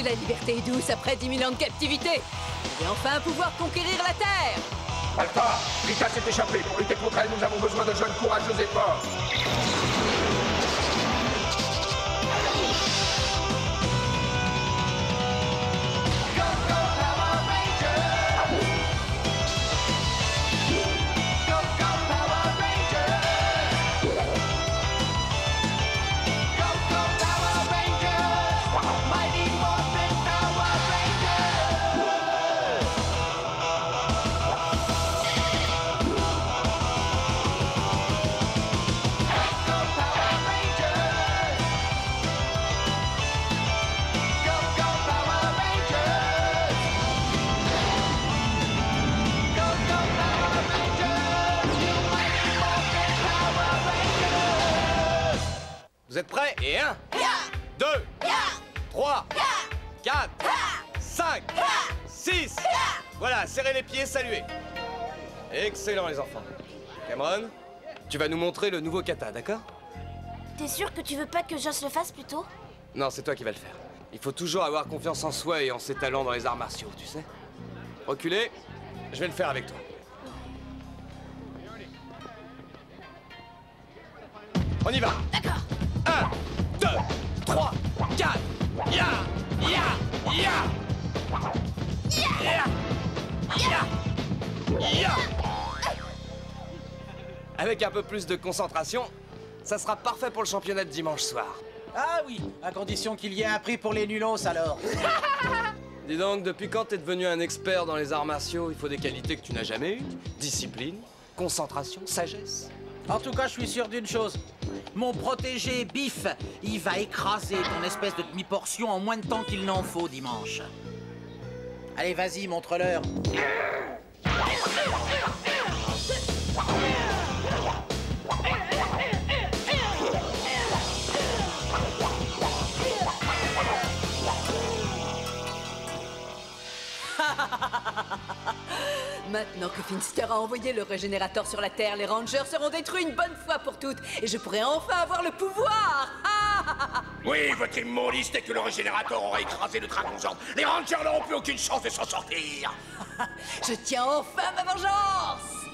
la liberté est douce après 10 000 ans de captivité. Je vais enfin pouvoir conquérir la Terre. Alpha, Rita s'est échappée. Pour lutter contre elle, nous avons besoin de jeunes courageux et forts. Vous êtes prêts? Et 1, 2, 3, 4, 5, 6. Voilà, serrez les pieds, saluez. Excellent les enfants. Cameron, tu vas nous montrer le nouveau kata, d'accord? T'es sûr que tu veux pas que Joss le fasse plutôt? Non, c'est toi qui vas le faire. Il faut toujours avoir confiance en soi et en ses talents dans les arts martiaux, tu sais. Reculez, je vais le faire avec toi. On y va. D'accord. 1, 2, 3, 4. Ya, ya, ya. Ya, ya, ya. Avec un peu plus de concentration, ça sera parfait pour le championnat de dimanche soir. Ah oui, à condition qu'il y ait un prix pour les nulos alors. Dis donc, depuis quand t'es devenu un expert dans les arts martiaux? Il faut des qualités que tu n'as jamais eues. Discipline, concentration, sagesse. En tout cas, je suis sûr d'une chose. Mon protégé Biff, il va écraser ton espèce de demi-portion en moins de temps qu'il n'en faut dimanche. Allez, vas-y, montre-leur. Maintenant que Finster a envoyé le régénérateur sur la Terre, les Rangers seront détruits une bonne fois pour toutes et je pourrai enfin avoir le pouvoir. Oui, votre immoliste est que le régénérateur aura écrasé le dragon géant. Les Rangers n'auront plus aucune chance de s'en sortir. Je tiens enfin ma vengeance.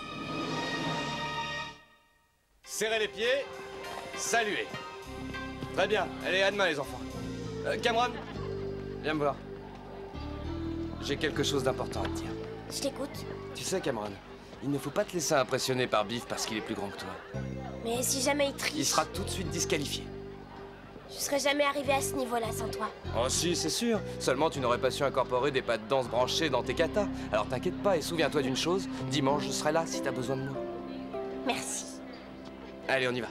Serrez les pieds, saluez. Très bien, allez, à demain les enfants. Cameron, viens me voir. J'ai quelque chose d'important à te dire. Je t'écoute. Tu sais, Cameron, il ne faut pas te laisser impressionner par Biff parce qu'il est plus grand que toi. Mais si jamais il triche, Il sera tout de suite disqualifié. je serais jamais arrivé à ce niveau-là sans toi. Oh si, c'est sûr. Seulement, tu n'aurais pas su incorporer des pas de danse branchés dans tes katas. Alors t'inquiète pas et souviens-toi d'une chose, dimanche, je serai là si t'as besoin de moi. Merci. Allez, on y va.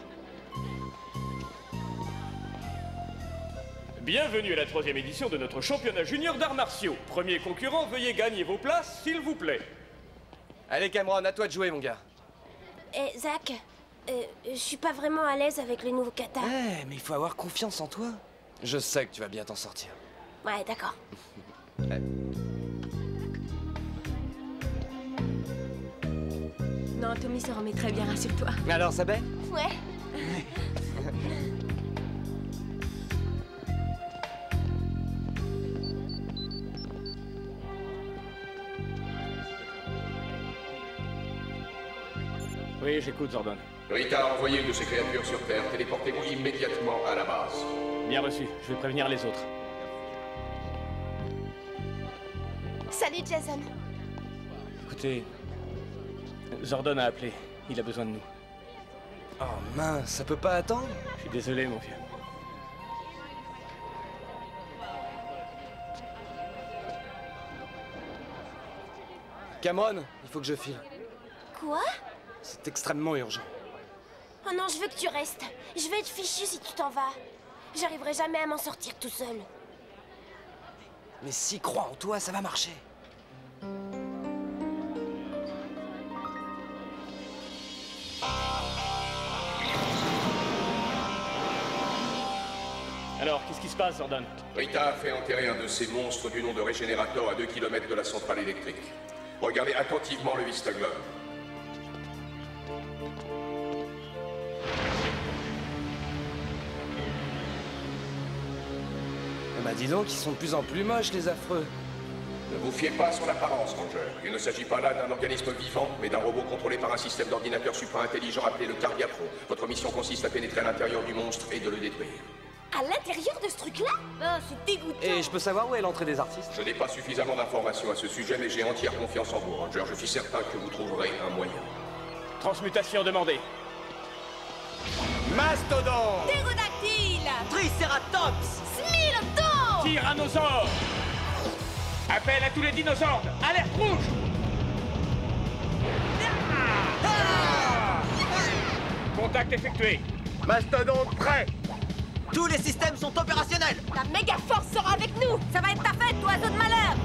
Bienvenue à la 3e édition de notre championnat junior d'arts martiaux. Premier concurrent, veuillez gagner vos places, s'il vous plaît. Allez, Cameron, à toi de jouer, mon gars. Eh, Zach, je suis pas vraiment à l'aise avec les nouveaux katas. Eh, mais il faut avoir confiance en toi. Je sais que tu vas bien t'en sortir. Ouais, d'accord. Non, Tommy se remet très bien, rassure-toi. Alors, ça bête? Ouais. Oui, j'écoute, Zordon. Rita a envoyé une de ses créatures sur Terre. Téléportez-vous immédiatement à la base. Bien reçu, je vais prévenir les autres. Salut, Jason. Écoutez, Zordon a appelé. Il a besoin de nous. Oh mince, ça peut pas attendre? Je suis désolé, mon vieux. Cameron, il faut que je file. Quoi? C'est extrêmement urgent. Oh non, je veux que tu restes. Je vais être fichu si tu t'en vas. J'arriverai jamais à m'en sortir tout seul. Mais si crois en toi, ça va marcher. Alors, qu'est-ce qui se passe, Zordon? Rita a fait enterrer un de ces monstres du nom de Régénérateur à 2 km de la centrale électrique. Regardez attentivement le Vistaglobe. Et Bah dis donc, ils sont de plus en plus moches, les affreux. Ne vous fiez pas à son apparence, Ranger. Il ne s'agit pas là d'un organisme vivant, mais d'un robot contrôlé par un système d'ordinateur supra-intelligent appelé le Cardiatron. Votre mission consiste à pénétrer à l'intérieur du monstre et de le détruire. À l'intérieur de ce truc-là? Oh, c'est dégoûtant. Et je peux savoir où est l'entrée des artistes? Je n'ai pas suffisamment d'informations à ce sujet, mais j'ai entière confiance en vous, Ranger. Je suis certain que vous trouverez un moyen. Transmutation demandée. Mastodon! Ptérodactyle! Triceratops! Smilodon! Tyrannosaure! Appel à tous les dinosaures! Alerte rouge! Contact effectué. Mastodonte prêt! Tous les systèmes sont opérationnels! La méga force sera avec nous. Ça va être ta fête, oiseau de malheur.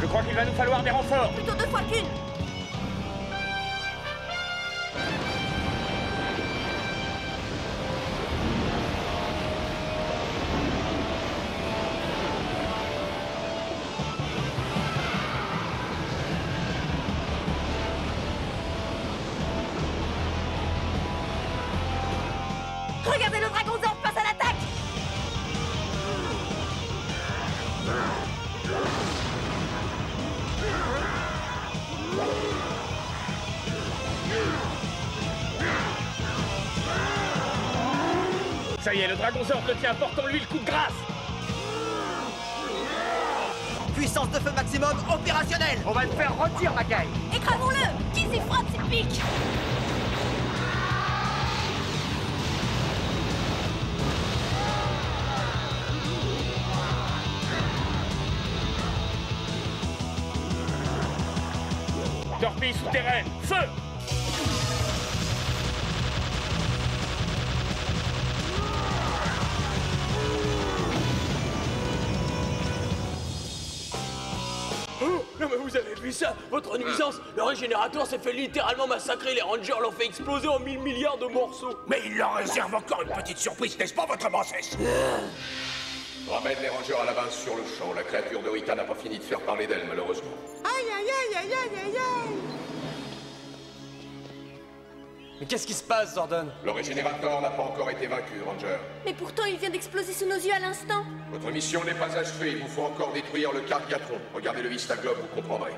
Je crois qu'il va nous falloir des renforts. Plutôt 2 fois qu'une. Regardez le dragon Zord face à l'attaque. Ça y est, le dragon Zord le tient, portons-lui le coup de grâce. Puissance de feu maximum opérationnelle! On va le faire rôtir, Macaille. Écrasons-le. Qui s'y frotte ses pics? Torpille souterraine, feu! Non mais vous avez vu ça? Votre nuisance? Le régénérateur s'est fait littéralement massacrer, les Rangers l'ont fait exploser en 1000 milliards de morceaux. Mais il leur réserve encore une petite surprise, n'est-ce pas, votre princesse? Ramène les Rangers à la base sur le champ. La créature de Rita n'a pas fini de faire parler d'elle, malheureusement. Aïe aïe aïe aïe aïe aïe aïe! Mais qu'est-ce qui se passe, Zordon? Le régénérateur n'a pas encore été vaincu, Ranger. Mais pourtant, il vient d'exploser sous nos yeux à l'instant. Votre mission n'est pas achevée, il vous faut encore détruire le Cardiatron. Regardez le Vistaglobe, vous comprendrez.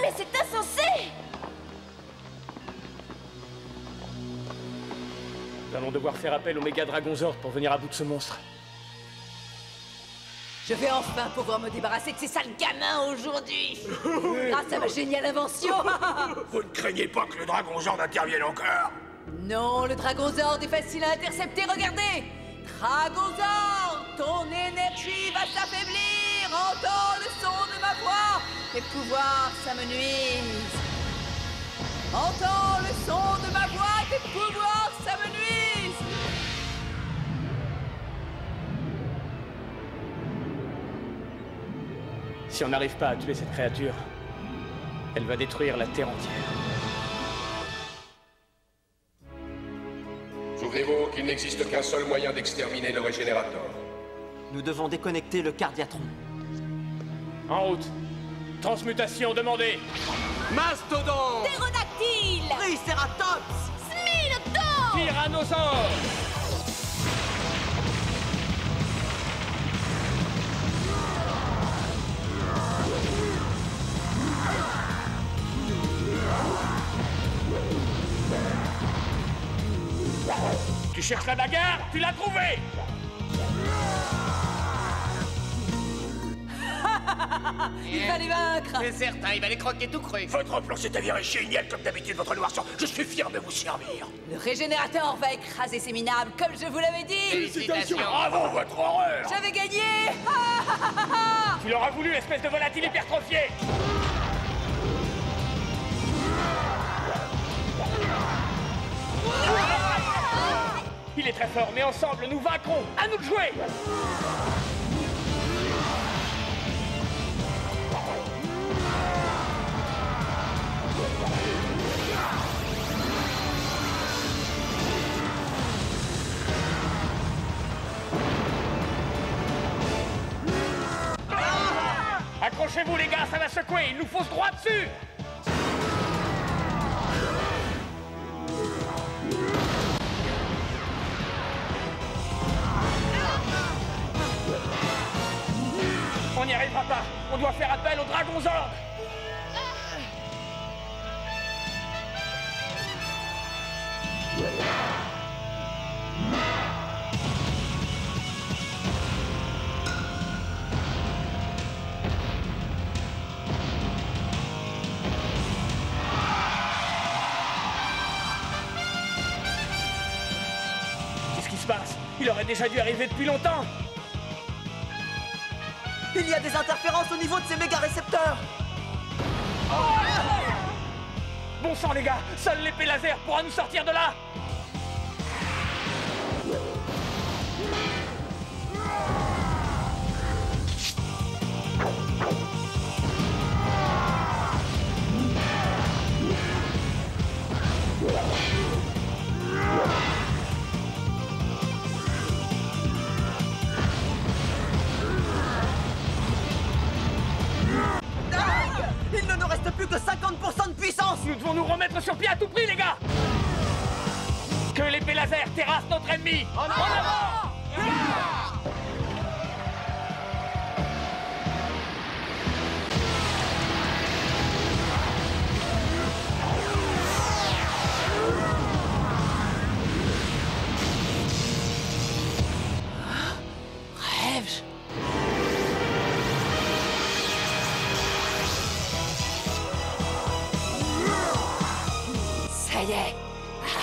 Mais c'est insensé! Nous allons devoir faire appel au méga dragon Zord pour venir à bout de ce monstre. Je vais enfin pouvoir me débarrasser de ces sales gamins aujourd'hui. Grâce à ma géniale invention. Vous ne craignez pas que le Dragon Zord intervienne encore? Non, le Dragon Zord est facile à intercepter, regardez. Dragon Zord, ton énergie va s'affaiblir. Entends le son de ma voix. Tes pouvoirs s'amenuisent. Entends le son de ma voix, tes pouvoirs s'amenuisent. Si on n'arrive pas à tuer cette créature, elle va détruire la Terre entière. Souvenez-vous qu'il n'existe qu'un seul moyen d'exterminer le régénérateur. Nous devons déconnecter le Cardiatron. En route. Transmutation demandée. Mastodon! Ptérodactyle! Triceratops! Smilodon! Tyrannosaure! Tu cherches la bagarre? Tu l'as trouvée! Il va les vaincre. C'est certain, il va les croquer tout cru. Votre plan s'est avéré génial comme d'habitude, votre noirceur. Je suis fier de vous servir. Le régénérateur va écraser ces minables, comme je vous l'avais dit. Félicitations! Bravo, votre horreur. J'avais gagné. Tu l'auras voulu, espèce de volatile hypertrophié! Il est très fort, mais ensemble, nous vaincrons! À nous de jouer! Accrochez-vous les gars, ça va secouer, il nous fonce droit dessus. On n'y arrivera pas, on doit faire appel au Dragonzord. Qu'est-ce qui se passe? Il aurait déjà dû arriver depuis longtemps. Il y a des interférences au niveau de ces méga récepteurs. Bon sang les gars, seule l'épée laser pourra nous sortir de là. Il ne nous reste plus que 50% de puissance. Nous devons nous remettre sur pied à tout prix, les gars. Que l'épée laser terrasse notre ennemi. En avant. Rêve-je? Ça y est.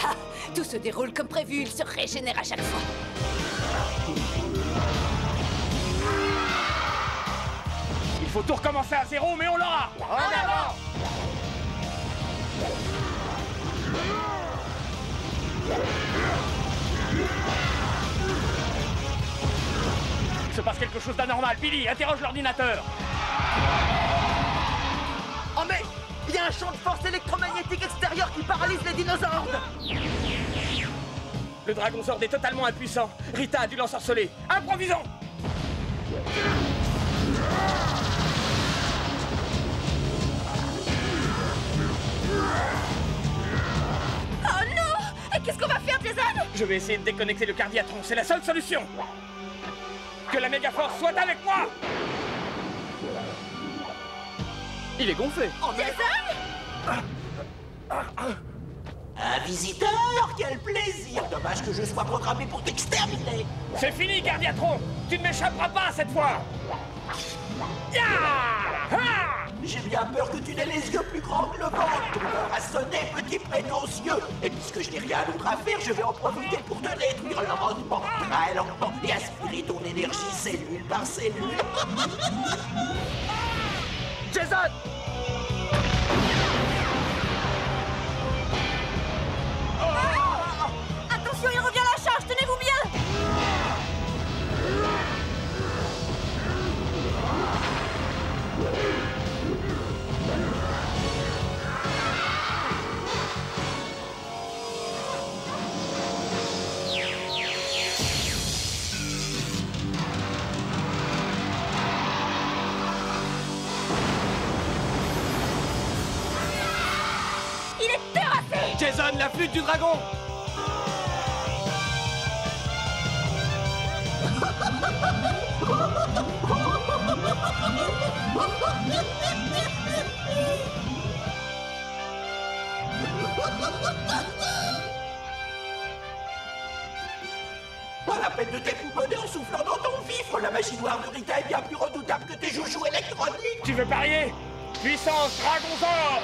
Ah, tout se déroule comme prévu, il se régénère à chaque fois. Il faut tout recommencer à zéro, mais on l'aura. En avant. Il se passe quelque chose d'anormal. Billy, interroge l'ordinateur. Oh mais il y a un champ de force électromagnétique extérieur qui paralyse les dinosaures. Le Dragonzord est totalement impuissant. Rita a dû l'ensorceler. Improvisons. Oh non! Et qu'est-ce qu'on va faire, Jason? Je vais essayer de déconnecter le Cardiatron. C'est la seule solution. Que la Mégaforce soit avec moi. Il est gonflé. Jason? Un visiteur? Quel plaisir! Dommage que je sois programmé pour t'exterminer! C'est fini, Cardiatron. Tu ne m'échapperas pas cette fois. Ya! Ha! J'ai bien peur que tu n'aies les yeux plus grands que le ventre! Ton heure a sonné, petit prétentieux! Et puisque je n'ai rien d'autre à faire, je vais en profiter pour te détruire lentement, très lentement, et aspirer ton énergie cellule par cellule! Jason! Attention, il revient à la charge, tenez-vous bien! Il est terrassé! Jason, la flûte du dragon. Pas la peine de t'époumoner en soufflant dans ton fifre! La magie noire de Rita est bien plus redoutable que tes joujoux électroniques! Tu veux parier? Puissance Dragonzord!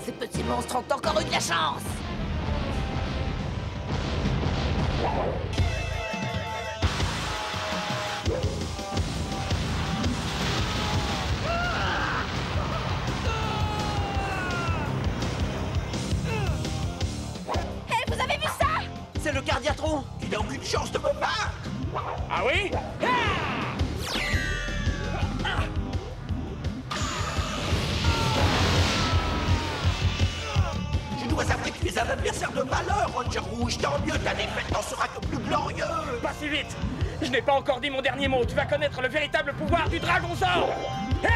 Ces petits monstres ont encore eu de la chance. Hé, vous avez vu ça? C'est le Cardiatron. Tu n'as aucune chance de me battre! Ah oui? Je dois avouer que tu es es un adversaire de valeur, Ranger Rouge. Tant mieux, ta défaite n'en sera que plus glorieux. Pas si vite. Je n'ai pas encore dit mon dernier mot. Tu vas connaître le véritable pouvoir du Dragonzord. Ah!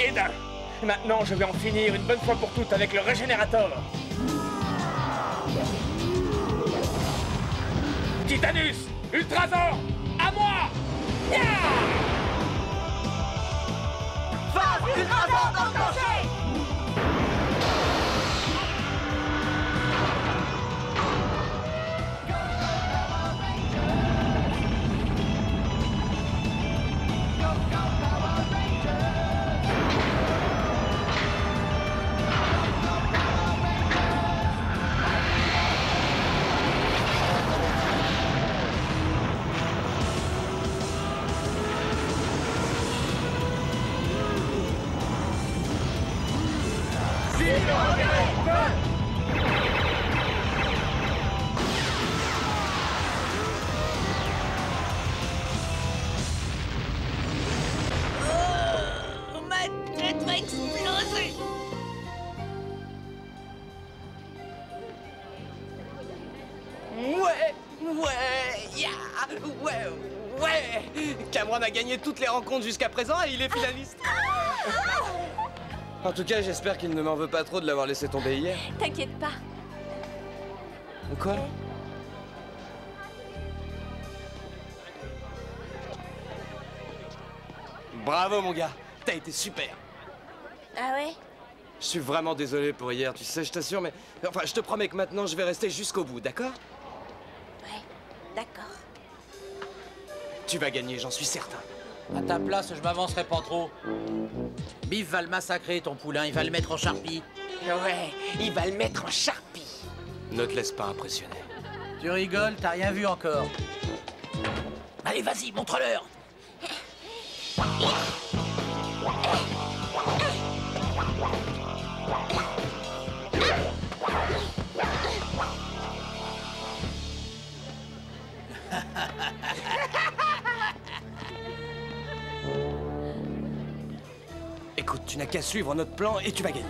Eda, maintenant je vais en finir une bonne fois pour toutes avec le Régénérateur. Titanus, Ultrazord, à moi! Phase Ultrazord enclenchée! Cameron a gagné toutes les rencontres jusqu'à présent et il est finaliste. En tout cas, j'espère qu'il ne m'en veut pas trop de l'avoir laissé tomber hier. T'inquiète pas. Quoi? Bravo mon gars, t'as été super. Ah ouais? Je suis vraiment désolé pour hier, tu sais, je t'assure, mais... Enfin, je te promets que maintenant, je vais rester jusqu'au bout, d'accord? Ouais, d'accord. Tu vas gagner, j'en suis certain. À ta place, je m'avancerai pas trop. Biff va le massacrer, ton poulain, il va le mettre en charpie. Ouais, il va le mettre en charpie. Ne te laisse pas impressionner. Tu rigoles, t'as rien vu encore. Allez, vas-y, montre-leur. Écoute, tu n'as qu'à suivre notre plan et tu vas gagner.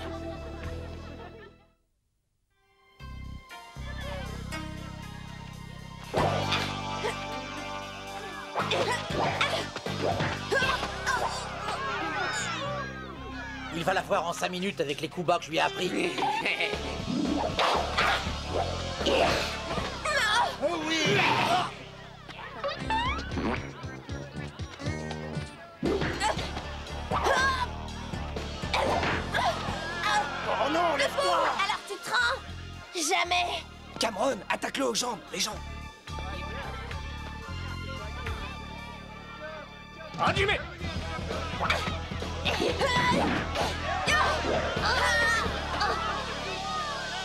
Il va la voir en 5 minutes avec les coups bas que je lui ai appris. Oh oui! Oh non, lève-toi! Alors tu te rends? Jamais! Cameron, attaque-le aux jambes, les jambes. Hajime!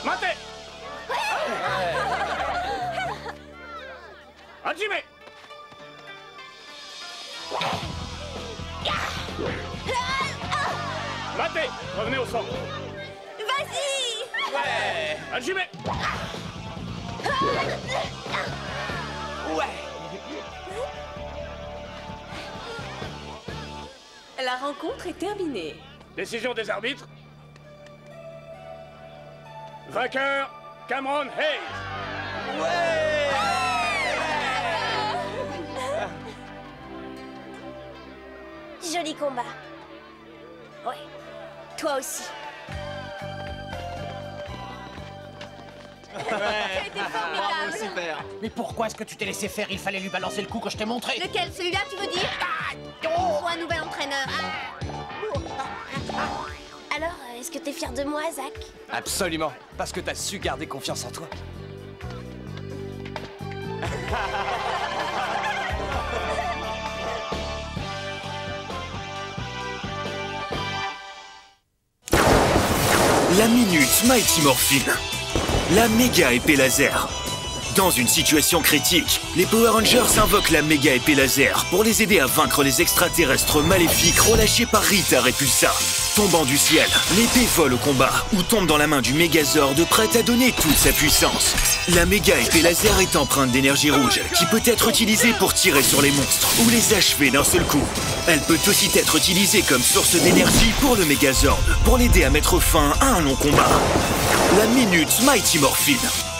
Mate! Hajime! Mate! Revenez au centre. Vas-y! Ouais! Hajime! Ouais! La rencontre est terminée. Décision des arbitres. Vainqueur, Cameron Hayes. Ouais! Joli combat. Ouais. Toi aussi. Ouais. été formidable. Bravo, super. Mais pourquoi est-ce que tu t'es laissé faire? Il fallait lui balancer le coup que je t'ai montré. Lequel? Celui-là, tu veux dire? Il faut un nouvel entraîneur. Alors, est-ce que t'es fier de moi, Zach? Absolument, parce que t'as su garder confiance en toi. La minute Mighty Morphin. La méga épée laser. Dans une situation critique, les Power Rangers invoquent la méga épée laser pour les aider à vaincre les extraterrestres maléfiques relâchés par Rita Repulsa. Tombant du ciel, l'épée vole au combat ou tombe dans la main du Megazord prête à donner toute sa puissance. La méga épée laser est empreinte d'énergie rouge qui peut être utilisée pour tirer sur les monstres ou les achever d'un seul coup. Elle peut aussi être utilisée comme source d'énergie pour le Megazord pour l'aider à mettre fin à un long combat. La Minute Mighty Morphine.